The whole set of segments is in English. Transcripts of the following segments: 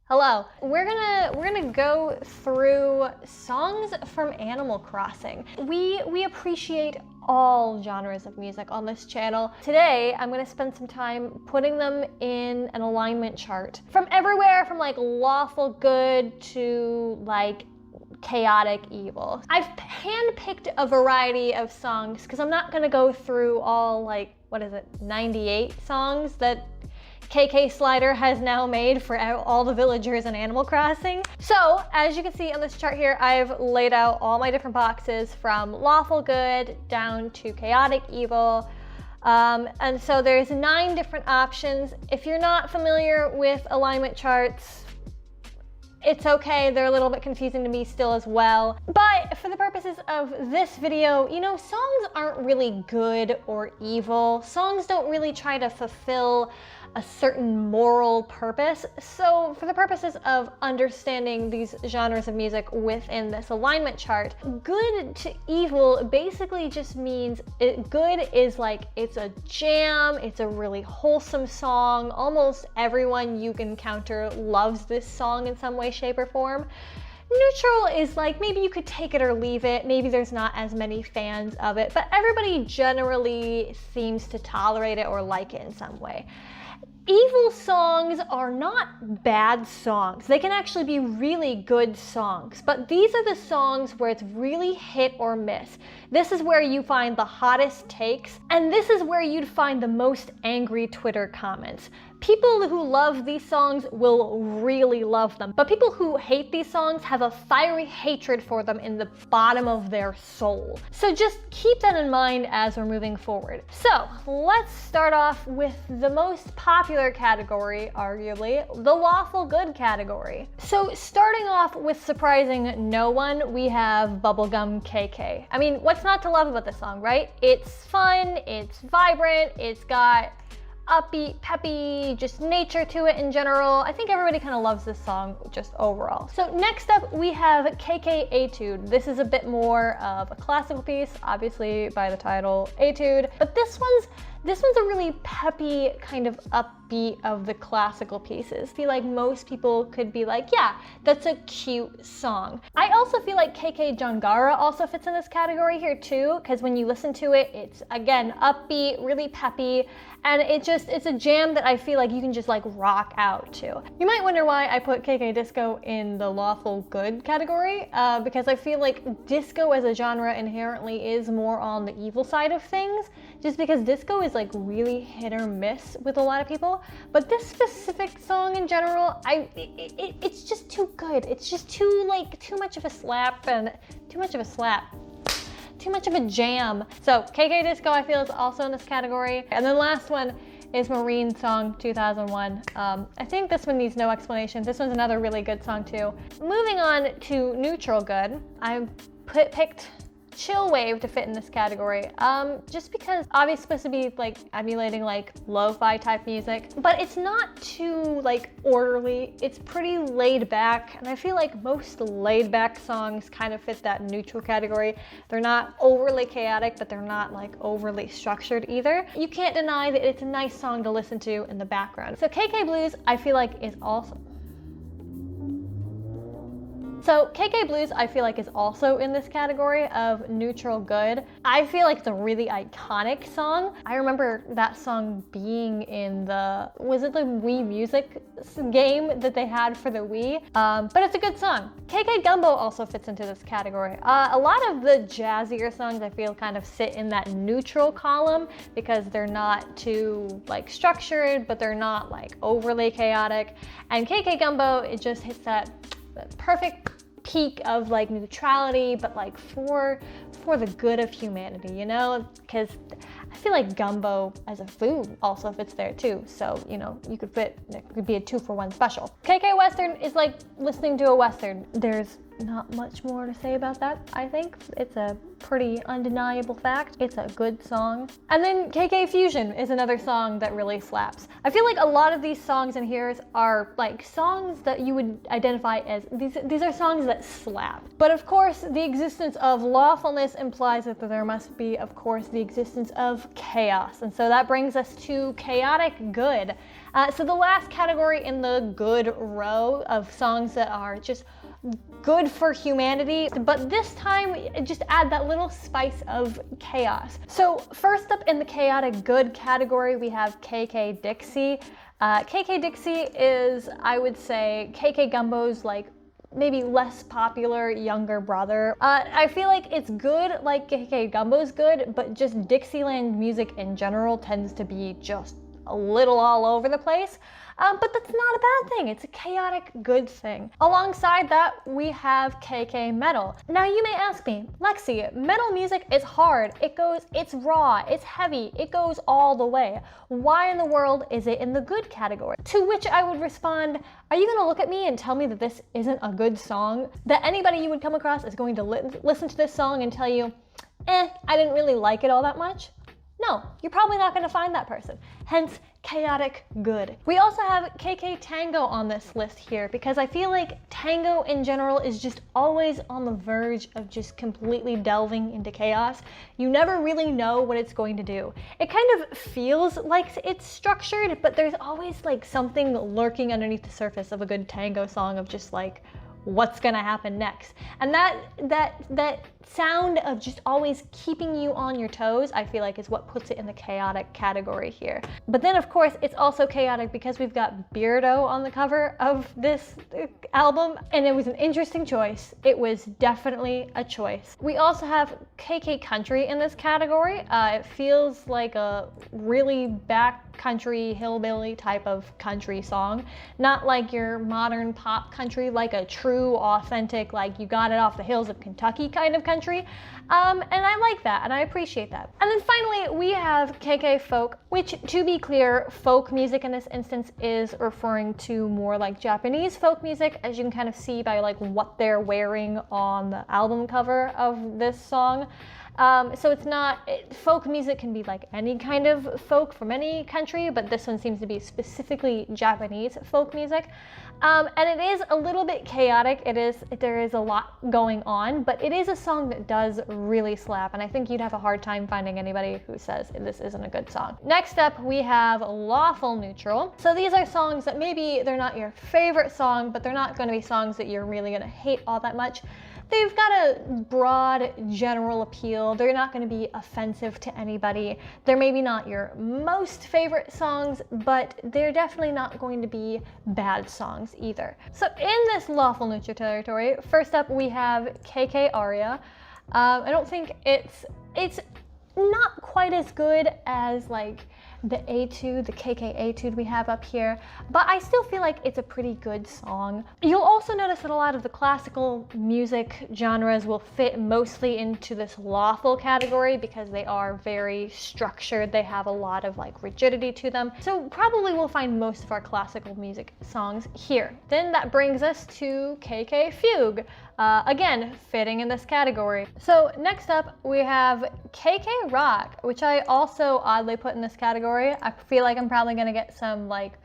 Hello. We're gonna go through songs from Animal Crossing. We appreciate all genres of music on this channel. Today, I'm gonna spend some time putting them in an alignment chart. From everywhere from like lawful good to like chaotic evil. I've handpicked a variety of songs because I'm not gonna go through all like, 98 songs that KK Slider has now made for all the villagers in Animal Crossing. So, as you can see on this chart here, I've laid out all my different boxes from lawful good down to chaotic evil. And so there's 9 different options. If you're not familiar with alignment charts, it's okay, they're a little bit confusing to me still as well. But for the purposes of this video, you know, songs aren't really good or evil. Songs don't really try to fulfill a certain moral purpose. So for the purposes of understanding these genres of music within this alignment chart, good to evil basically just means good is like, it's a jam, it's a really wholesome song. Almost everyone you encounter loves this song in some way, shape, or form. Neutral is like, maybe you could take it or leave it. Maybe there's not as many fans of it, but everybody generally seems to tolerate it or like it in some way. Evil songs are not bad songs. They can actually be really good songs, but these are the songs where it's really hit or miss. This is where you find the hottest takes, and this is where you'd find the most angry Twitter comments. People who love these songs will really love them, but people who hate these songs have a fiery hatred for them in the bottom of their soul. So just keep that in mind as we're moving forward. So let's start off with the most popular category, arguably, the lawful good category. So starting off with surprising no one, we have Bubblegum KK. I mean, what's not to love about this song, right? It's fun, it's vibrant, it's got upbeat, peppy, just nature to it in general. I think everybody kind of loves this song just overall. So next up we have KK Etude. This is a bit more of a classical piece, obviously by the title Etude, but this one's a really peppy kind of upbeat of the classical pieces. I feel like most people could be like, yeah, that's a cute song. I also feel like KK Jangara also fits in this category here too, because when you listen to it, it's again upbeat, really peppy, and it's a jam that I feel like you can just like rock out to. You might wonder why I put KK Disco in the lawful good category, because I feel like disco as a genre inherently is more on the evil side of things, just because disco is like really hit or miss with a lot of people. But this specific song in general, it's just too good. It's just too much of a slap and too much of a jam. So KK Disco I feel is also in this category. And then last one is Marine Song 2001. I think this one needs no explanation. This one's another really good song too. Moving on to neutral good, I picked Chill Wave to fit in this category, just because obviously supposed to be like emulating like lo-fi type music, but it's not too like orderly. It's pretty laid back, and I feel like most laid back songs kind of fit that neutral category. They're not overly chaotic, but they're not like overly structured either. You can't deny that it's a nice song to listen to in the background. So KK Blues I feel like is awesome. So KK Blues I feel like is also in this category of neutral good. I feel like it's a really iconic song. I remember that song being in was it the Wii Music game that they had for the Wii? But it's a good song. KK Gumbo also fits into this category. A lot of the jazzier songs I feel kind of sit in that neutral column because they're not too like structured, but they're not like overly chaotic. And KK Gumbo, it just hits that perfect peak of like neutrality, but like for the good of humanity, you know? Because I feel like gumbo as a food also fits there too. So, you know, it could be a 2-for-1 special. KK Western is like listening to a Western. There's not much more to say about that, I think. It's a pretty undeniable fact. It's a good song. And then KK Fusion is another song that really slaps. I feel like a lot of these songs in here are like songs that you would identify as, these are songs that slap. But of course, the existence of lawfulness implies that there must be, of course, the existence of chaos. And so that brings us to chaotic good. So the last category in the good row of songs that are just good for humanity, but this time just add that little spice of chaos. So first up in the chaotic good category, we have KK Dixie. KK Dixie is, I would say, KK Gumbo's like maybe less popular younger brother. I feel like it's good, like KK Gumbo's good, but just Dixieland music in general tends to be just a little all over the place. But that's not a bad thing. It's a chaotic good thing. Alongside that, we have KK Metal. Now you may ask me, Lexi, metal music is hard. It's raw, it's heavy, it goes all the way. Why in the world is it in the good category? To which I would respond, are you gonna look at me and tell me that this isn't a good song? That anybody you would come across is going to listen to this song and tell you, I didn't really like it all that much? No, you're probably not going to find that person. Hence, chaotic good. We also have KK Tango on this list here because I feel like tango in general is just always on the verge of just completely delving into chaos. You never really know what it's going to do. It kind of feels like it's structured, but there's always like something lurking underneath the surface of a good tango song of just like, what's gonna happen next? And that sound of just always keeping you on your toes, I feel like is what puts it in the chaotic category here. But then of course, it's also chaotic because we've got Beardo on the cover of this album, and it was an interesting choice. It was definitely a choice. We also have KK Country in this category. It feels like a really backcountry hillbilly type of country song, not like your modern pop country, like a true authentic, like you got it off the hills of Kentucky kind of country. And I like that and I appreciate that. And then finally we have KK Folk, which, to be clear, folk music in this instance is referring to more like Japanese folk music, as you can kind of see by like what they're wearing on the album cover of this song. So it's not, folk music can be like any kind of folk from any country, but this one seems to be specifically Japanese folk music. And it is a little bit chaotic. There is a lot going on, but it is a song that does really slap, and I think you'd have a hard time finding anybody who says this isn't a good song. Next up, we have Lawful Neutral. So these are songs that maybe they're not your favorite song, but they're not going to be songs that you're really going to hate all that much. They've got a broad general appeal. They're not going to be offensive to anybody. They're maybe not your most favorite songs, but they're definitely not going to be bad songs either. So in this lawful neutral territory, first up we have KK Aria. I don't think it's not quite as good as like the etude, the KK etude we have up here, but I still feel like it's a pretty good song. You'll also notice that a lot of the classical music genres will fit mostly into this lawful category because they are very structured. They have a lot of like rigidity to them. So probably we'll find most of our classical music songs here. Then that brings us to KK Fugue. Again, fitting in this category. So next up we have KK Rock, which I also oddly put in this category. I feel like I'm probably gonna get some like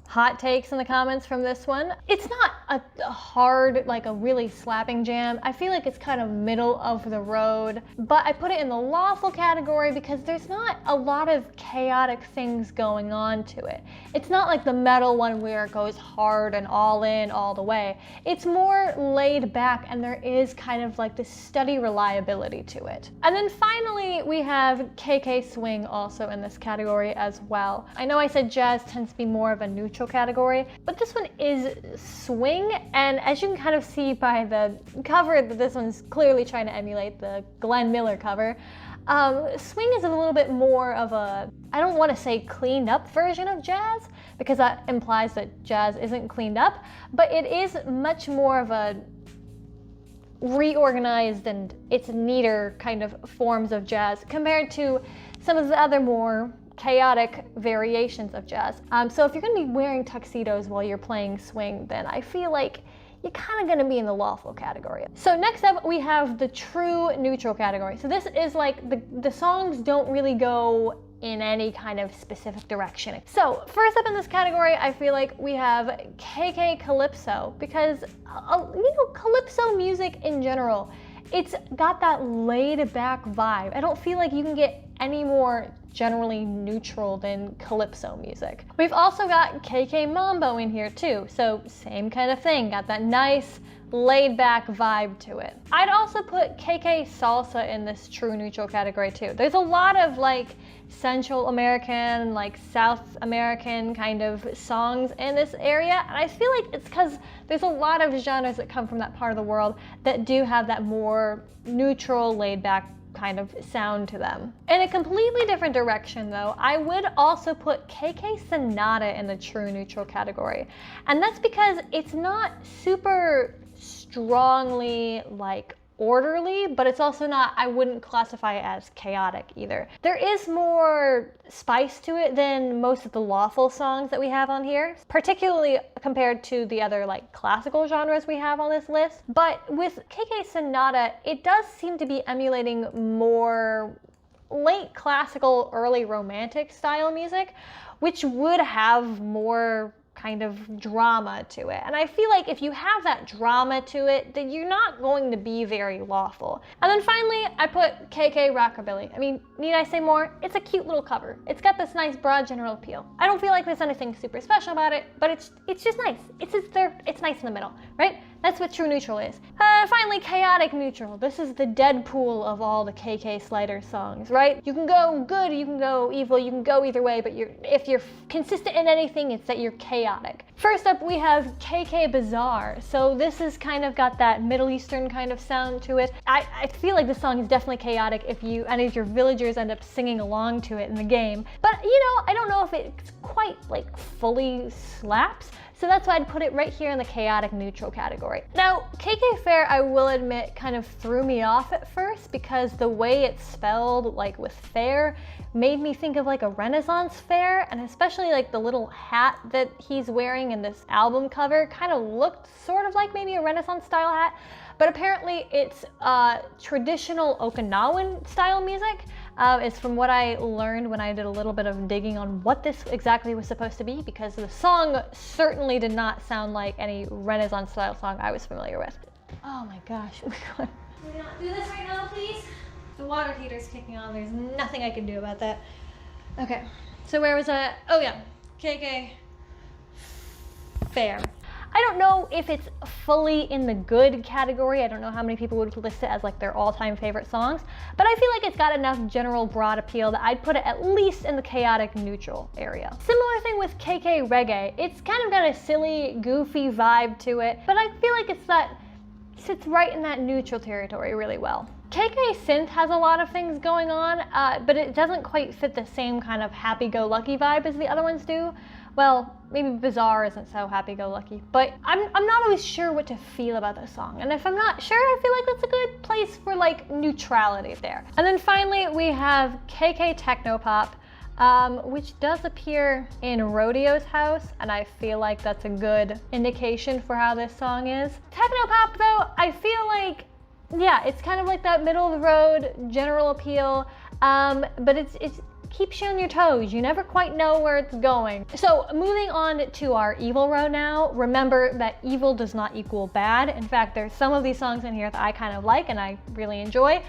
hot takes in the comments from this one. It's not a hard, like a really slapping jam. I feel like it's kind of middle of the road, but I put it in the lawful category because there's not a lot of chaotic things going on to it. It's not like the metal one where it goes hard and all in all the way. It's more laid back and there is kind of like this steady reliability to it. And then finally we have KK Swing also in this category as well. I know I said jazz tends to be more of a neutral category, but this one is swing, and as you can kind of see by the cover that this one's clearly trying to emulate the Glenn Miller cover. Swing is a little bit more of a, I don't want to say cleaned up version of jazz because that implies that jazz isn't cleaned up, but it is much more of a reorganized and it's neater kind of forms of jazz compared to some of the other more chaotic variations of jazz. So if you're going to be wearing tuxedos while you're playing swing, then I feel like you're kind of gonna be in the lawful category. So next up, we have the true neutral category. So this is like the songs don't really go in any kind of specific direction. So first up in this category, I feel like we have KK Calypso, because you know, Calypso music in general, it's got that laid back vibe. I don't feel like you can get any more generally neutral than Calypso music. We've also got KK Mambo in here too, so same kind of thing, got that nice laid back vibe to it. I'd also put KK Salsa in this true neutral category too. There's a lot of like Central American, like South American kind of songs in this area, and I feel like it's because there's a lot of genres that come from that part of the world that do have that more neutral, laid back kind of sound to them. In a completely different direction though, I would also put KK Sonata in the true neutral category. And that's because it's not super strongly like orderly, but it's also not, I wouldn't classify it as chaotic either. There is more spice to it than most of the lawful songs that we have on here, particularly compared to the other like classical genres we have on this list. But with KK Sonata, it does seem to be emulating more late classical, early romantic style music, which would have more kind of drama to it. And I feel like if you have that drama to it, then you're not going to be very lawful. And then finally, I put KK Rockabilly. I mean, need I say more? It's a cute little cover. It's got this nice broad general appeal. I don't feel like there's anything super special about it, but it's just nice. It's nice in the middle, right? That's what true neutral is. Finally, chaotic neutral. This is the Deadpool of all the KK Slider songs, right? You can go good, you can go evil, you can go either way, but if you're consistent in anything, it's that you're chaotic. First up, we have KK Bazaar. So this is kind of got that Middle Eastern kind of sound to it. I feel like this song is definitely chaotic if any of your villagers end up singing along to it in the game. But you know, I don't know if it's quite like fully slaps. So that's why I'd put it right here in the chaotic neutral category. Now, KK Fair, I will admit, kind of threw me off at first because the way it's spelled, like with fair, made me think of like a Renaissance fair, and especially like the little hat that he's wearing in this album cover kind of looked sort of like maybe a Renaissance style hat, but apparently it's traditional Okinawan style music. Is from what I learned when I did a little bit of digging on what this exactly was supposed to be, because the song certainly did not sound like any Renaissance style song I was familiar with. Oh my gosh. Can we not do this right now, please? The water heater's kicking on. There's nothing I can do about that. Okay, so where was I? Oh yeah, KK Fair. I don't know if it's fully in the good category. I don't know how many people would list it as like their all-time favorite songs, but I feel like it's got enough general broad appeal that I'd put it at least in the chaotic neutral area. Similar thing with KK Reggae. It's kind of got a silly, goofy vibe to it, but I feel like sits right in that neutral territory really well. KK Synth has a lot of things going on, but it doesn't quite fit the same kind of happy-go-lucky vibe as the other ones do. Well, maybe Bizarre isn't so happy-go-lucky, but I'm not always sure what to feel about this song. And if I'm not sure, I feel like that's a good place for like neutrality there. And then finally, we have KK Technopop, which does appear in Rodeo's house, and I feel like that's a good indication for how this song is. Technopop though, I feel like, yeah, it's kind of like that middle of the road general appeal, but it's keeps you on your toes. You never quite know where it's going. So moving on to our evil row now, remember that evil does not equal bad. In fact, there's some of these songs in here that I kind of like and I really enjoy.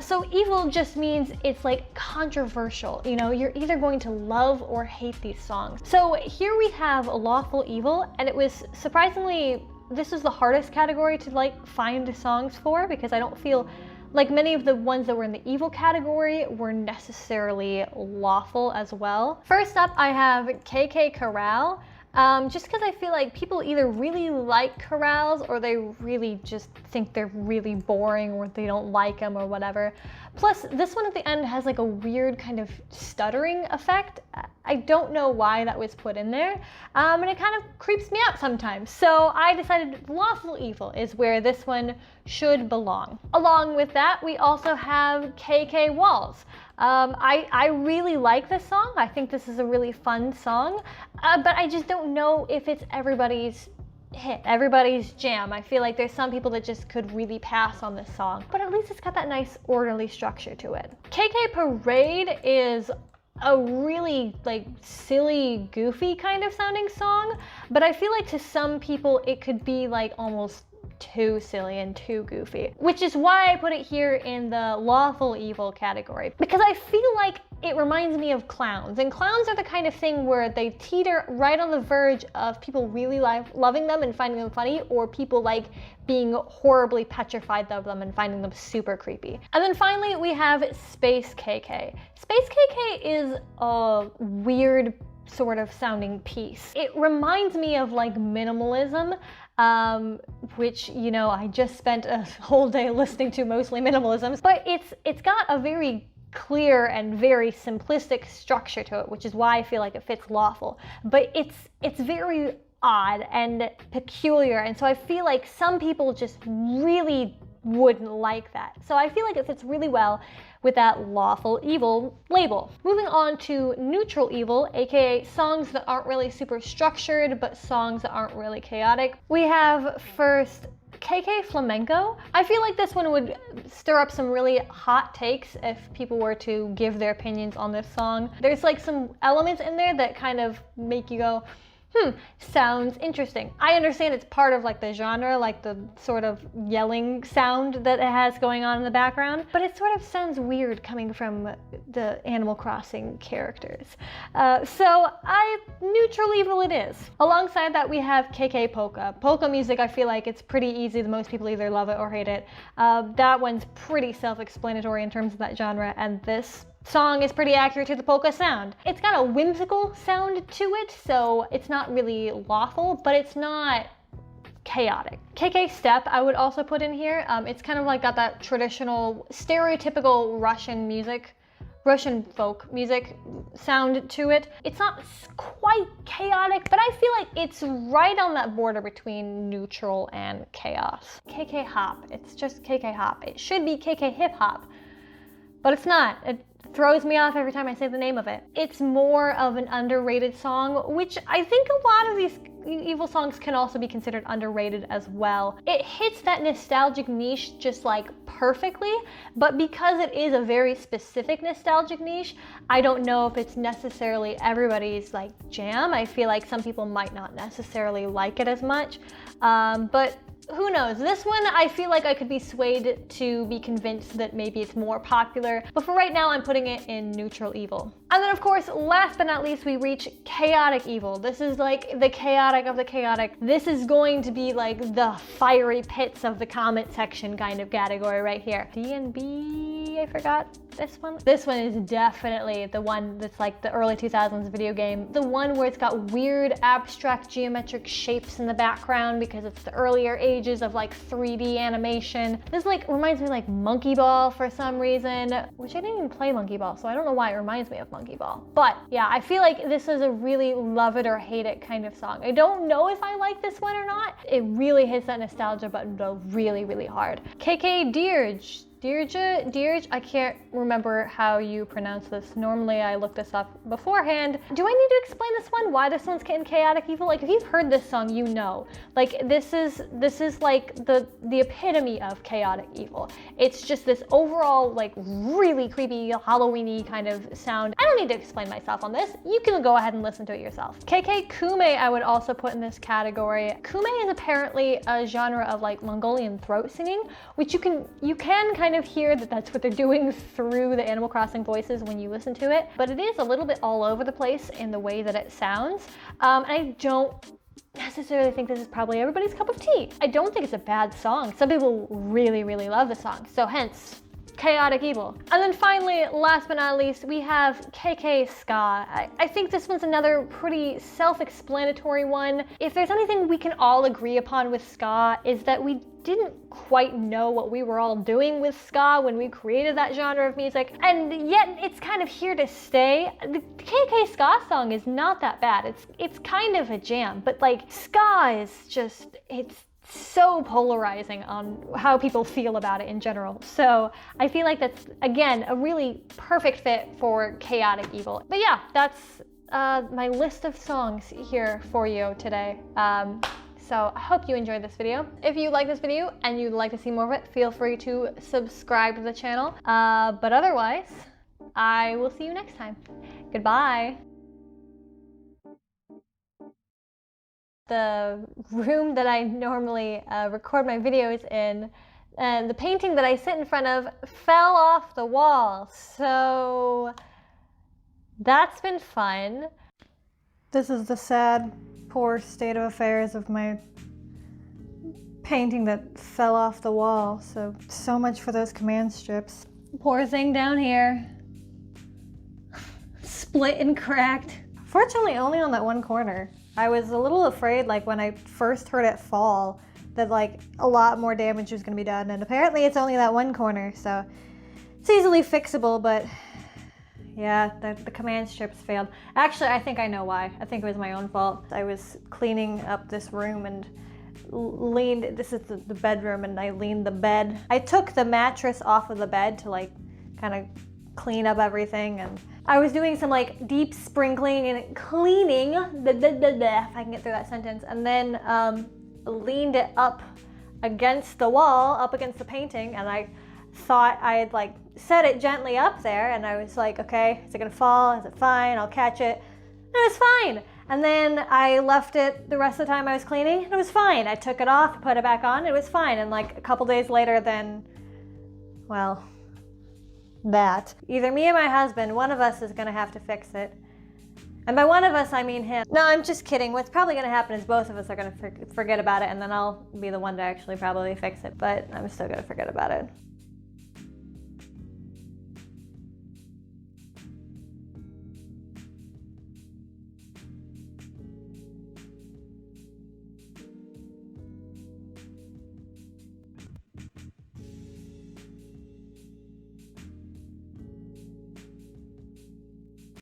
So evil just means it's like controversial. You know, you're either going to love or hate these songs. So here we have Lawful Evil, and it was surprisingly, this is the hardest category to like find songs for, because I don't feel like many of the ones that were in the evil category were necessarily lawful as well. First up, I have KK Corral. Just because I feel like people either really like chorales or they really just think they're really boring or they don't like them or whatever. Plus, this one at the end has like a weird kind of stuttering effect. I don't know why that was put in there, and it kind of creeps me out sometimes. So I decided Lawful Evil is where this one should belong. Along with that, we also have KK Walls. I really like this song. I think this is a really fun song, but I just don't know if it's everybody's hit, everybody's jam. I feel like there's some people that just could really pass on this song, but at least it's got that nice orderly structure to it. KK Parade is a really like silly, goofy kind of sounding song, but I feel like to some people it could be like almost too silly and too goofy, which is why I put it here in the lawful evil category, because I feel like it reminds me of clowns, and clowns are the kind of thing where they teeter right on the verge of people really loving them and finding them funny, or people like being horribly petrified of them and finding them super creepy. And then finally we have Space KK. Space KK is a weird sort of sounding piece. It reminds me of like minimalism, which, you know, I just spent a whole day listening to mostly minimalisms, but it's got a very clear and very simplistic structure to it, which is why I feel like it fits lawful. But it's very odd and peculiar, and so I feel like some people just really wouldn't like that. So I feel like it fits really well with that lawful evil label. Moving on to neutral evil, aka songs that aren't really super structured, but songs that aren't really chaotic. We have first KK Flamenco. I feel like this one would stir up some really hot takes if people were to give their opinions on this song. There's like some elements in there that kind of make you go, sounds interesting. I understand it's part of like the genre, like the sort of yelling sound that it has going on in the background, but it sort of sounds weird coming from the Animal Crossing characters. So neutral evil it is. Alongside that we have KK Polka. Polka music, I feel like it's pretty easy. Most people either love it or hate it. That one's pretty self-explanatory in terms of that genre, and this song is pretty accurate to the polka sound. It's got a whimsical sound to it, so it's not really lawful, but it's not chaotic. KK Step I would also put in here. It's kind of like got that traditional, stereotypical Russian folk music sound to it. It's not quite chaotic, but I feel like it's right on that border between neutral and chaos. KK Hop, it's just KK Hop. It should be KK Hip Hop, but it's not. It throws me off every time I say the name of it. It's more of an underrated song, which I think a lot of these evil songs can also be considered underrated as well. It hits that nostalgic niche just like perfectly, but because it is a very specific nostalgic niche, I don't know if it's necessarily everybody's like jam. I feel like some people might not necessarily like it as much, but who knows? This one, I feel like I could be swayed to be convinced that maybe it's more popular, but for right now, I'm putting it in neutral evil. And then of course, last but not least, we reach chaotic evil. This is like the chaotic of the chaotic. This is going to be like the fiery pits of the comment section kind of category right here. D&B, I forgot this one. This one is definitely the one that's like the early 2000s video game. The one where it's got weird abstract geometric shapes in the background because it's the earlier ages of like 3D animation. This like reminds me like Monkey Ball for some reason, which I didn't even play Monkey Ball, so I don't know why it reminds me of Monkey Ball. But yeah, I feel like this is a really love it or hate it kind of song. I don't know if I like this one or not. It really hits that nostalgia button though really, really hard. KK Dirge, I can't remember how you pronounce this. Normally I look this up beforehand. Do I need to explain this one? Why this one's in chaotic evil? Like if you've heard this song, you know. Like this is like the epitome of chaotic evil. It's just this overall like really creepy Halloween-y kind of sound. I don't need to explain myself on this. You can go ahead and listen to it yourself. KK Kume I would also put in this category. Kume is apparently a genre of like Mongolian throat singing, which you can kind of hear that that's what they're doing through the Animal Crossing voices when you listen to it, but it is a little bit all over the place in the way that it sounds. I don't necessarily think this is probably everybody's cup of tea. I don't think it's a bad song. Some people really, really love the song, so hence chaotic evil. And then finally, last but not least, we have KK Ska. I think this one's another pretty self-explanatory one. If there's anything we can all agree upon with ska, is that we didn't quite know what we were all doing with ska when we created that genre of music, and yet it's kind of here to stay. The KK Ska song is not that bad. It's kind of a jam, but like ska is just, it's so polarizing on how people feel about it in general. So I feel like that's, again, a really perfect fit for chaotic evil. But yeah, that's my list of songs here for you today. So I hope you enjoyed this video. If you like this video and you'd like to see more of it, feel free to subscribe to the channel. But otherwise, I will see you next time. Goodbye. The room that I normally record my videos in, and the painting that I sit in front of fell off the wall. So that's been fun. This is the sad, poor state of affairs of my painting that fell off the wall. So much for those command strips. Poor thing down here. Split and cracked. Fortunately, only on that one corner. I was a little afraid, like when I first heard it fall, that like a lot more damage was gonna be done, and apparently it's only that one corner, so it's easily fixable, but yeah, the command strips failed. Actually, I think I know why. I think it was my own fault. I was cleaning up this room and leaned, this is the bedroom, and I leaned the bed. I took the mattress off of the bed to like kind of clean up everything, and I was doing some like deep sprinkling and cleaning, if I can get through that sentence, and then leaned it up against the wall, up against the painting, and I thought I had like set it gently up there, and I was like, okay, is it gonna fall? Is it fine? I'll catch it. And it was fine. And then I left it the rest of the time I was cleaning, and it was fine. I took it off, put it back on, it was fine. And like a couple days later, then, well, that. Either me or my husband, one of us is gonna have to fix it. And by one of us, I mean him. No, I'm just kidding. What's probably gonna happen is both of us are gonna forget about it, and then I'll be the one to actually probably fix it, but I'm still gonna forget about it.